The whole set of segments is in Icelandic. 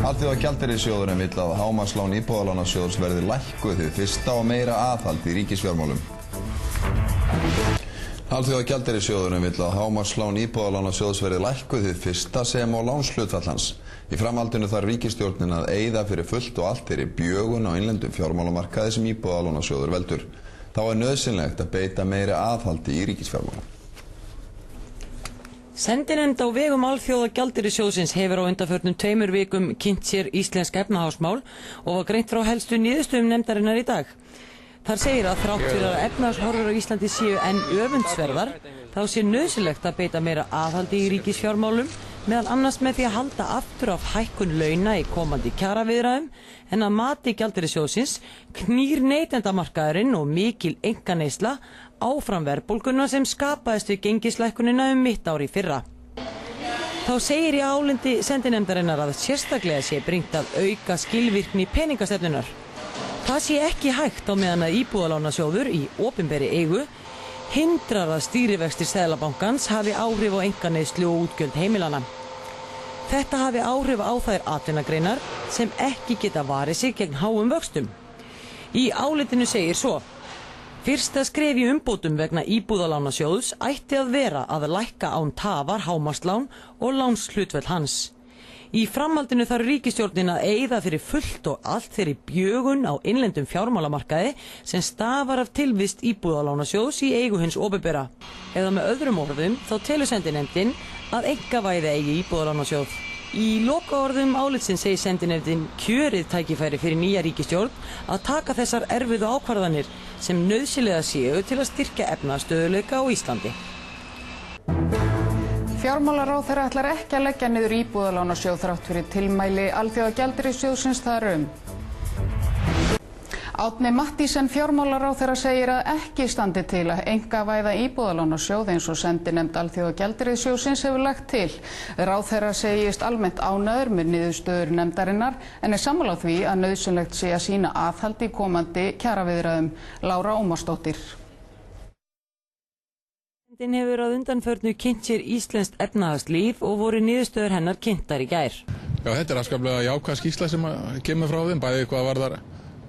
Alþjóðagjaldeyrissjóðurinn vill að hámarkslán Íbúðalánasjóðs verði lækkuð hið fyrsta og meira aðhald í ríkisfjármálum. Alþjóðagjaldeyrissjóðurinn vill að hámarkslán Íbúðalánasjóðs verði lækkuð hið fyrsta sem og lánshlutfall hans. Í framhaldinu þarf ríkisstjórnin að eyða fyrir fullt og allt þeirri bjögun á innlendum fjármálamarkaði sem Íbúðalánasjóður veldur. Þá nauðsynlegt að beita meiri aðhaldi í ríkisfjármálum. Sendinefnd á vegum Alþjóðagjaldeyrissjóðsins hefur á undanförnum 2 vikum kynnt sér íslensk efnahagsmál og var greint frá helstu niðurstöðum nefndarinnar í dag. Þar segir að þrátt fyrir að efnahagshorfur á Íslandi séu enn öfundsverðar, þá sé nauðsynlegt að beita meira aðhaldi í ríkisfjármálum, meðal annars með því að halda aftur af hækkun launa í komandi kjaraviðræðum, en að mati Gjaldeyrissjóðsins knýr neytendamarkaðurinn og mikil einkaneysla áfram verðbólguna sem skapaðist við gengislækkunina mitt ár í fyrra. Þá segir í áliti sendinefndarinnar að sérstaklega sé brýnt að auka skilvirkni peningastefnunar. Það sé ekki hægt á meðan að Íbúðalánasjóður í opinberri eigu hindrar að stýrivextir Seðlabankans hafi áhrif á einkaneyslu og útgjöld heimilana. Þetta hafi áhrif á þær atvinnugreinar sem ekki geta varið sig gegn háum vöxtum. Í álitinu segir svo: fyrsta skref í umbótum vegna Íbúðalánasjóðs ætti að vera að lækka án tafar hámarkslán og lánshlutfall hans. Í framhaldinu þarf ríkisstjórnin að eyða fyrir fullt og allt þeirri bjögun á innlendum fjármálamarkaði sem stafar af tilvist Íbúðalánasjóðs í eigu hins opinbera. Eða með öðrum orðum þá telur sendinefndin að einkavæða eigi Íbúðalánasjóð. Í lokaorðum álitsins segir sendinefndin kjörið tækifæri fyrir nýja ríkisstjórn að taka þessar erfiðu ákvarðanir sem nauðsynlega séu til að styrkja efnahagsstöðugleika á Íslandi. Fjármálaráðherra ætlar ekki að leggja niður Íbúðalánasjóð þrátt fyrir tilmæli Alþjóðagjaldeyrissjóðsins þar Árni Mathiesen fjármálaráðherra segir að ekki standi til að einkavæða Íbúðalánasjóð eins og sendinefnd Alþjóðagjaldeyrissjóðsins hefur lagt til. Ráðherra segist almennt ánægður með niðurstöður nefndarinnar en sammála því að nauðsynlegt sé að sýna aðhald í komandi kjaraviðræðum. Lára Ómarsdóttir. Nefndin hefur að undanförnu kynnt sér íslenskt efnahagslíf og voru niðurstöður hennar kynntar í gær. Já, þetta afskaplega jákvæð skýrsla sem kemur frá þeim, bæði hvað varðar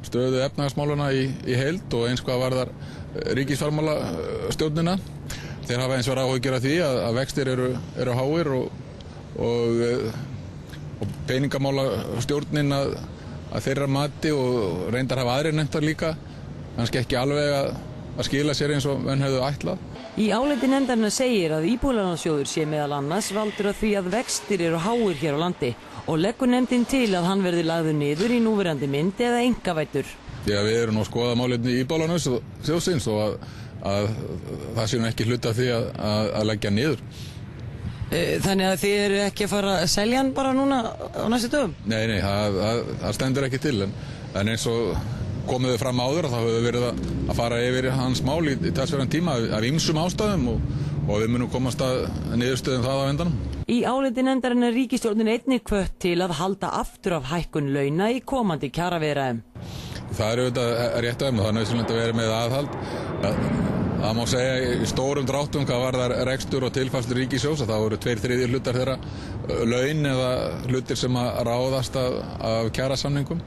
stöðu efnahagsmáluna í heild og eins hvað varðar ríkisfjármálastjórnina. Þeir hafa eins verið áhyggjur af því að vextir eru háir og peningamálastjórnin að þeirra mati og reyndar hafa aðrir nefndar líka, kannski ekki alveg að skila sér eins og menn hefðu ætlað. Í áliti nefndarinnar segir að Íbúðalánasjóður sé meðal annars valdur að því að vextir eru háir hér á landi og leggur nefndin til að hann verði lagður niður í núverandi mynd eða einkavæddur. Já, við erum nú að skoða málefni Íbúðalánasjóðsins og að það sé nú ekki hluta af því að leggja niður. Þannig að þið eru ekki að fara að selja hann bara núna á næstu dögum? Nei, það stendur ekki til en eins og komið fram áður þá hefur verið að fara yfir hans mál í talsverðan tíma af ýmsum ástæðum og við munum komast að niðurstöðum það á endanum. Í áliti nefndarinnar ríkisstjórnin einnig hvött til að halda aftur af hækkun launa í komandi kjaraviðræðum. Það er auðvitað rétt það er nauðsynlegt að vera með aðhald. Það má segja í stórum dráttum hvað varðar rekstur og tilfærslu ríkissjóðs að það voru 2/3 hlutar þeirra laun eða hlutir sem að ráðast af kjarasamningum.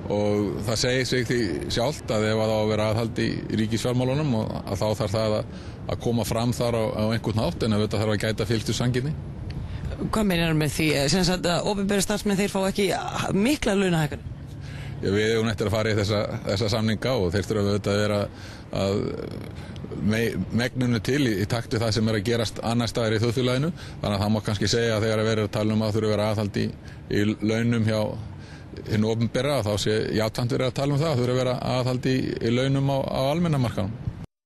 Og það segir sig því sjálft að ef það á að vera aðhald í ríkisfjármálunum og að þá þarf það að koma fram þar á einhvern hátt en auðvitað þarf að gæta fyllstu sanngirni. Hvað meinar með því? Sem sagt að opinberir starfsmenn þeir fá ekki mikla launahækkanir? Við eigum eftir að fara í þessa samninga og þeir þurfa auðvitað að vera að megninu til í takt við það sem er að gerast annars staðar í þjóðfélaginu. Þannig að það má kannski segja að þegar verið að tala um að þurfa að vera aðhald í launum hjá hinn opinbera þá sé jafnframt verið að tala um það að þurfa að vera aðhald í launum á almenna markaðnum.